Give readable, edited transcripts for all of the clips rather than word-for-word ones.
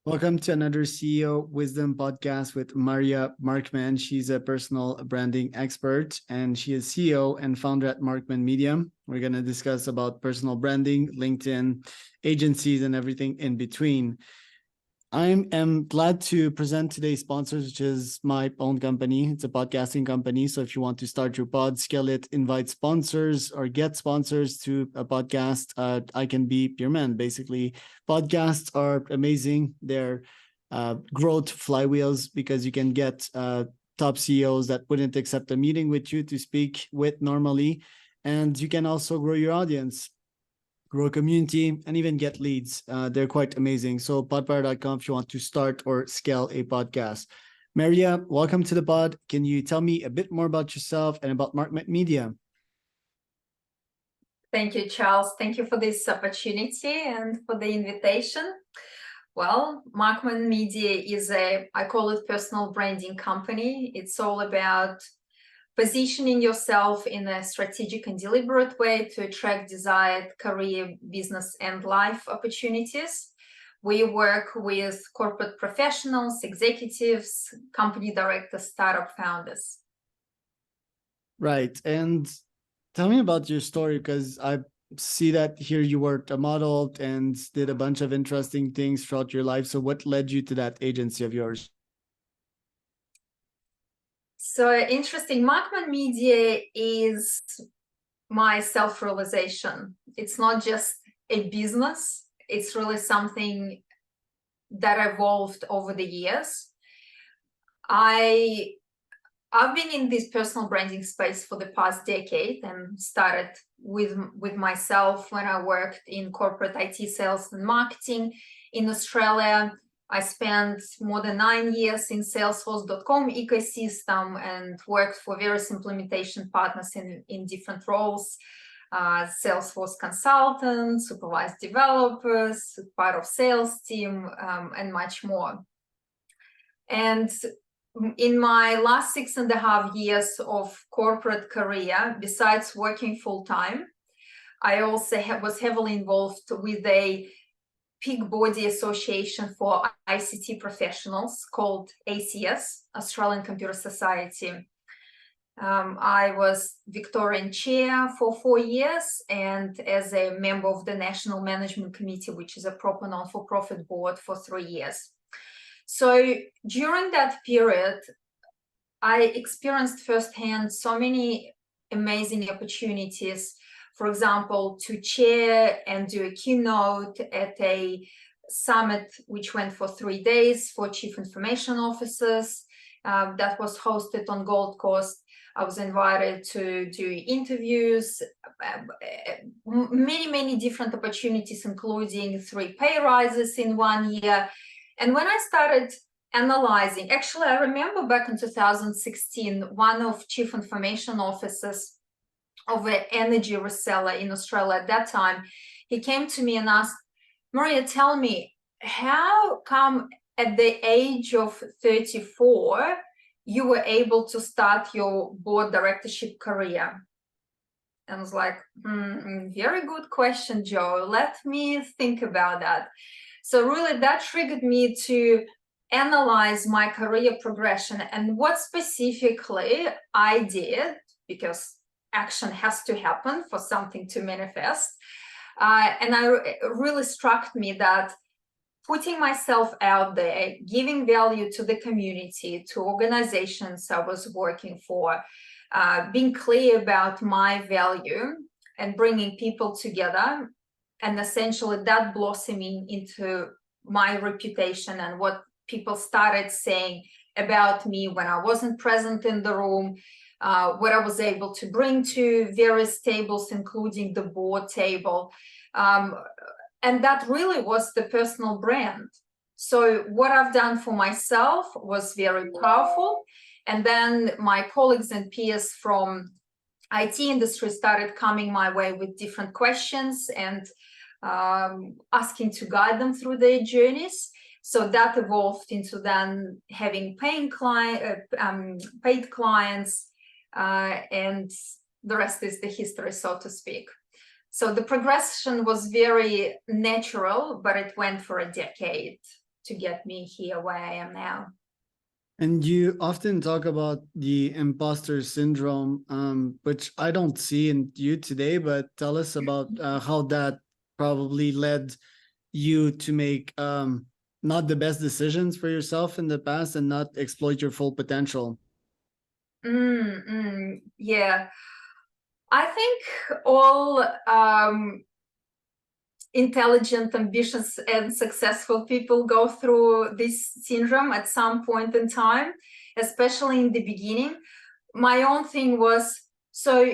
Welcome to another CEO Wisdom podcast with Maria Markman. She's a personal branding expert and she is CEO and founder at Markman Media. We're going to discuss about personal branding, LinkedIn, agencies, and everything in between. I am glad to present today's sponsors, which is my own company. It's a podcasting company. So if you want to start your pod, scale it, invite sponsors or get sponsors to a podcast, I can be your man. Basically, podcasts are amazing. They're growth flywheels because you can get top CEOs that wouldn't accept a meeting with you to speak with normally. And you can also grow your audience, grow a community, and even get leads. They're quite amazing. So podpire.com if you want to start or scale a podcast. Maria, welcome to the pod. Can you tell me a bit more about yourself and about Markman Media? Thank you, Charles. Thank you for this opportunity and for the invitation. Well, Markman Media is I call it personal branding company. It's all about positioning yourself in a strategic and deliberate way to attract desired career, business, and life opportunities. We work with corporate professionals, executives, company directors, startup founders. Right. And tell me about your story, because I see that here you worked a model and did a bunch of interesting things throughout your life. So what led you to that agency of yours? So interesting. Markman Media is my self-realization. It's not just a business. It's really something that evolved over the years. I've been in this personal branding space for the past decade and started with myself when I worked in corporate IT sales and marketing in Australia. I spent more than 9 years in Salesforce.com ecosystem and worked for various implementation partners in different roles. Salesforce consultant, supervised developers, part of sales team, and much more. And in my last 6.5 years of corporate career, besides working full-time, I also was heavily involved with a peak body association for ICT professionals called ACS, Australian Computer Society. I was Victorian chair for 4 years and as a member of the National Management Committee, which is a proper non-for-profit board, for 3 years. So during that period, I experienced firsthand so many amazing opportunities. For example, to chair and do a keynote at a summit which went for 3 days for chief information officers that was hosted on Gold Coast. I was invited to do interviews, many different opportunities, including 3 pay rises in 1 year. And when I started analyzing, actually, I remember back in 2016, one of chief information officers of an energy reseller in Australia at that time, he came to me and asked, Maria, tell me, how come at the age of 34, you were able to start your board directorship career? And I was like, very good question, Joe. Let me think about that. So really that triggered me to analyze my career progression and what specifically I did, because action has to happen for something to manifest. And it really struck me that putting myself out there, giving value to the community, to organizations I was working for, being clear about my value and bringing people together, and essentially that blossoming into my reputation and what people started saying about me when I wasn't present in the room, what I was able to bring to various tables, including the board table. And that really was the personal brand. So what I've done for myself was very powerful. And then my colleagues and peers from IT industry started coming my way with different questions and asking to guide them through their journeys. So that evolved into then having paid clients, and the rest is the history, so to speak. So the progression was very natural, but it went for a decade get me here where I am now. And you often talk about the imposter syndrome, which I don't see in you today, but tell us about how that probably led you to make not the best decisions for yourself in the past and not exploit your full potential. Yeah, I think all intelligent, ambitious, and successful people go through this syndrome at some point in time, especially in the beginning. My own thing was, so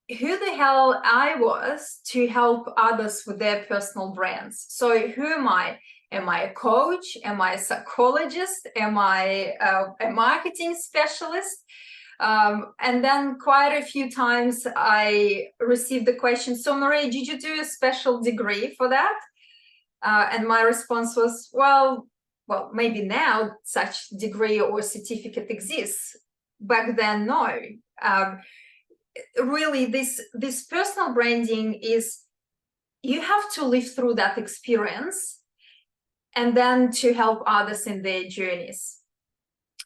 who the hell I was to help others with their personal brands? So who am I? Am I a coach? Am I a psychologist? Am I a marketing specialist? And then quite a few times I received the question, so Maria, did you do a special degree for that? And my response was, well, maybe now such degree or certificate exists. Back then, no. Really, this personal branding is, you have to live through that experience and then to help others in their journeys.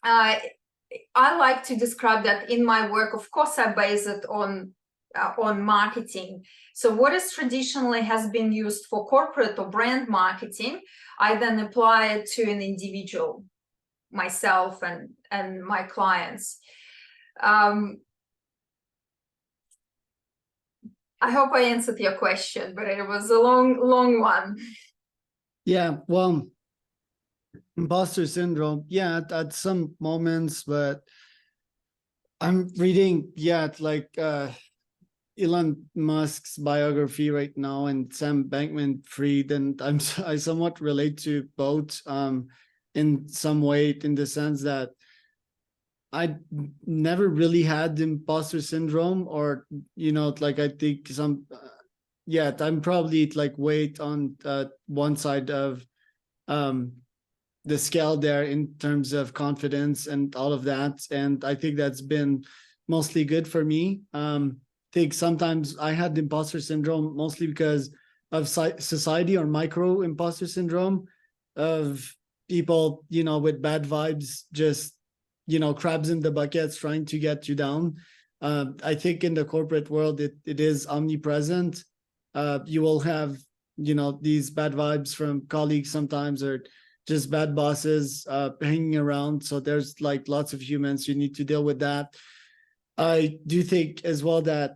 I like to describe that in my work. Of course, I base it on marketing. So what is traditionally has been used for corporate or brand marketing, I then apply it to an individual, myself and my clients. I hope I answered your question, but it was a long one. Yeah, well, imposter syndrome, yeah, at some moments, but I'm reading, like Elon Musk's biography right now and Sam Bankman-Fried, and I somewhat relate to both in some way, in the sense that I never really had imposter syndrome, or like I think I'm probably like weight on one side of the scale there in terms of confidence and all of that, and I think that's been mostly good for me. I think sometimes I had imposter syndrome mostly because of society, or micro imposter syndrome, of people with bad vibes, just crabs in the buckets trying to get you down. I think in the corporate world it is omnipresent. You will have these bad vibes from colleagues sometimes, or just bad bosses hanging around. So there's like lots of humans, you need to deal with that. I do think as well that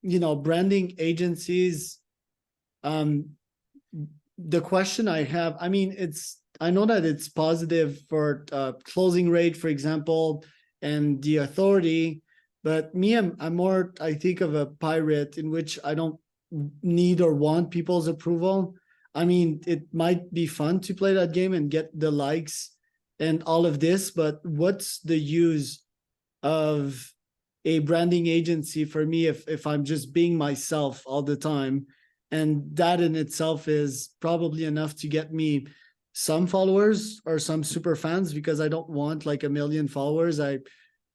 branding agencies, the question I have, I mean, I know that it's positive for closing rate, for example, and the authority, but I'm more, I think, of a pirate in which I don't need or want people's approval. I mean, it might be fun to play that game and get the likes and all of this, but what's the use of a branding agency for me if I'm just being myself all the time? And that in itself is probably enough to get me some followers or some super fans, because I don't want like 1 million followers. I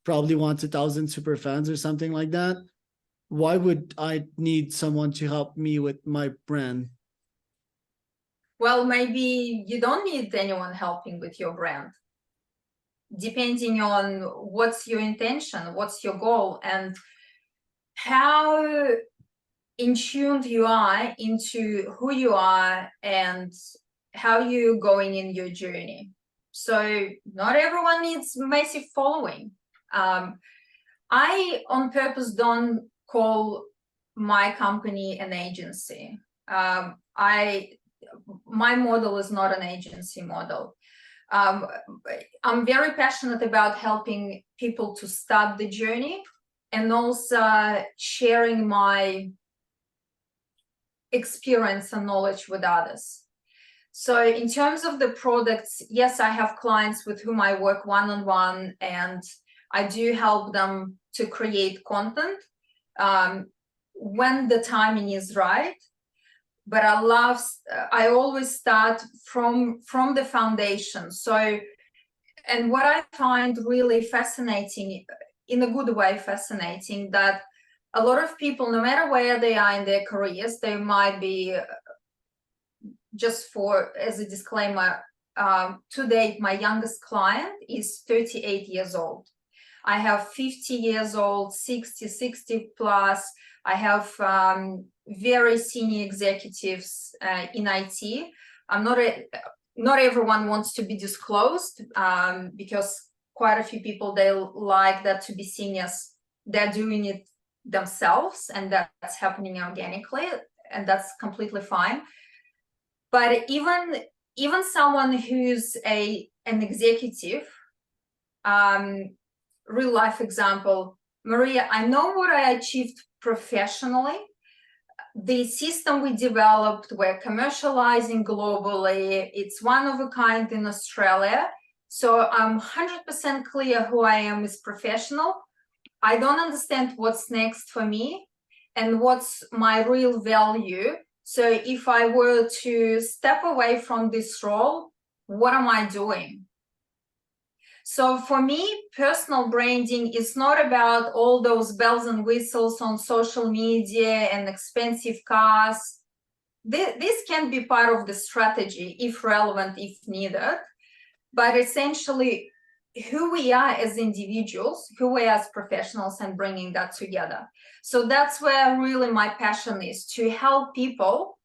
probably want 1,000 super fans or something like that. Why would I need someone to help me with my brand? Well, maybe you don't need anyone helping with your brand, depending on what's your intention, what's your goal, and how in tuned you are into who you are and how you're going in your journey. So not everyone needs massive following. I on purpose don't call my company an agency. My model is not an agency model. I'm very passionate about helping people to start the journey, and also sharing my experience and knowledge with others. So in terms of the products, yes, I have clients with whom I work one-on-one, and I do help them to create content when the timing is right. But I always start from the foundation. So, and what I find really fascinating, in a good way fascinating, that a lot of people, no matter where they are in their careers, they might be, just as a disclaimer, to date, my youngest client is 38 years old. I have 50 years old, 60 plus. I have very senior executives in IT. Not everyone wants to be disclosed because quite a few people, they like that to be seen as they're doing it themselves, and that's happening organically, and that's completely fine. But even someone who's an executive, real life example, Maria, I know what I achieved professionally. The system we developed, we're commercializing globally. It's one of a kind in Australia. So I'm 100% clear who I am as professional. I don't understand what's next for me and what's my real value. So if I were to step away from this role, what am I doing? So for me, personal branding is not about all those bells and whistles on social media and expensive cars. This can be part of the strategy if relevant, if needed, but essentially who we are as individuals, who we are as professionals, and bringing that together. So that's where really my passion is, to help people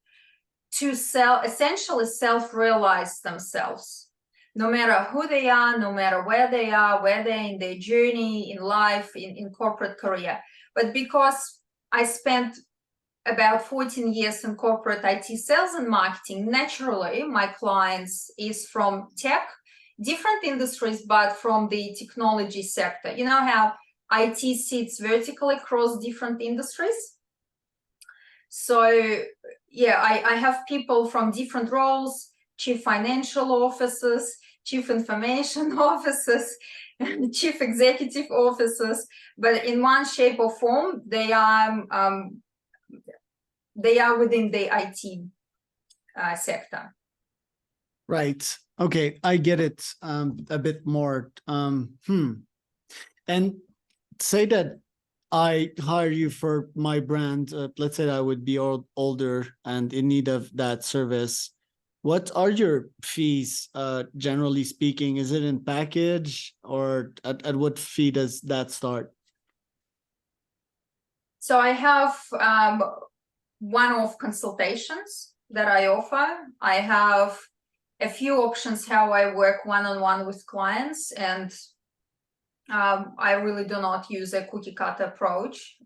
to essentially self-realize themselves, no matter who they are, no matter where they are, where they're in their journey in life, in corporate career. But because I spent about 14 years in corporate IT sales and marketing, naturally, my clients is from tech, different industries, but from the technology sector. You know how IT sits vertically across different industries? So yeah, I have people from different roles, chief financial officers, chief information officers, chief executive officers, but in one shape or form, they are within the IT sector. Right. Okay, I get it a bit more. And say that I hire you for my brand. Let's say that I would be older and in need of that service. What are your fees, generally speaking? Is it in package, or at what fee does that start? So I have one-off consultations that I offer. I have a few options how I work one-on-one with clients, and I really do not use a cookie cutter approach.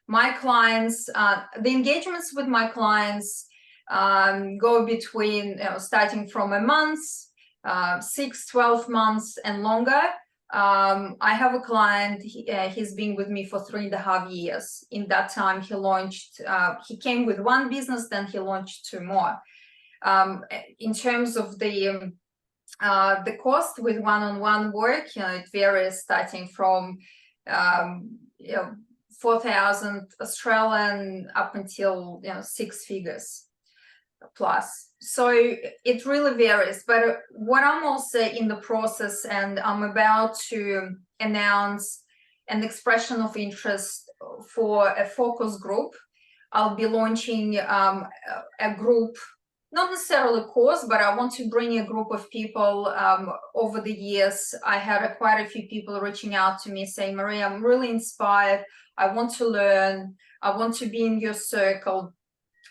My clients, the engagements with my clients go between, starting from a month, 6, 12 months and longer. I have a client, he's been with me for 3.5 years. In that time, he launched, he came with one business, then he launched 2 more. In terms of the cost with one-on-one work, it varies starting from 4,000 Australian up until 6 figures plus. So it really varies. But what I'm also in the process, and I'm about to announce an expression of interest for a focus group. I'll be launching a group, not necessarily a course, but I want to bring a group of people. Over the years, I had quite a few people reaching out to me saying, Maria, I'm really inspired. I want to learn. I want to be in your circle.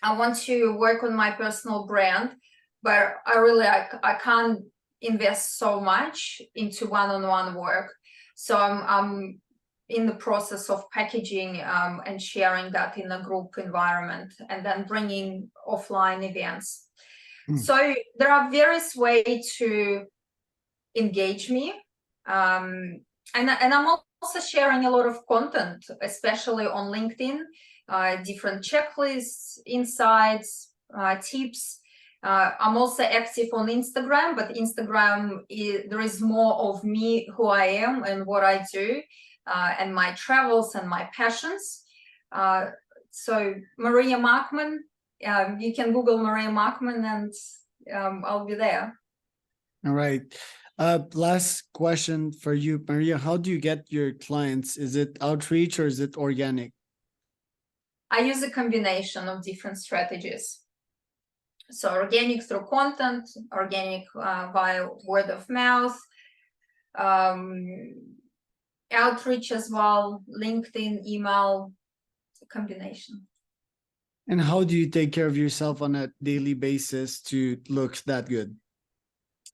I want to work on my personal brand, but I can't invest so much into one-on-one work. So I'm in the process of packaging and sharing that in a group environment, and then bringing offline events. So there are various ways to engage me. And I'm also sharing a lot of content, especially on LinkedIn, different checklists, insights, tips. I'm also active on Instagram, but Instagram, there is more of me, who I am and what I do, and my travels and my passions. So Maria Markman, you can Google Maria Markman and I'll be there. All right. Last question for you, Maria. How do you get your clients? Is it outreach or is it organic? I use a combination of different strategies. So organic through content, organic via word of mouth, outreach as well, LinkedIn, email, combination. And how do you take care of yourself on a daily basis to look that good?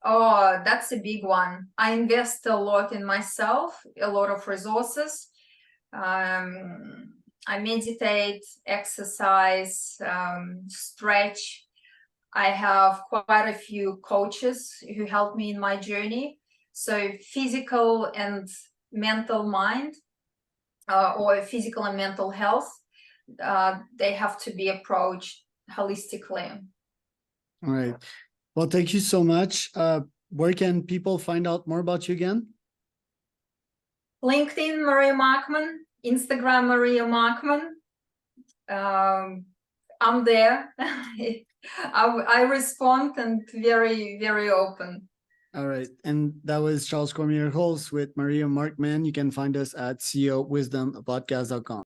Oh, that's a big one. I invest a lot in myself, a lot of resources. I meditate, exercise, stretch. I have quite a few coaches who help me in my journey. So physical and mental mind, or physical and mental health, they have to be approached holistically. All right. Well, thank you so much. Where can people find out more about you again? LinkedIn, Maria Markman, Instagram, Maria Markman. I'm there. I respond and very, very open. All right. And that was Charles Cormier, host with Maria Markman. You can find us at ceowisdompodcast.com.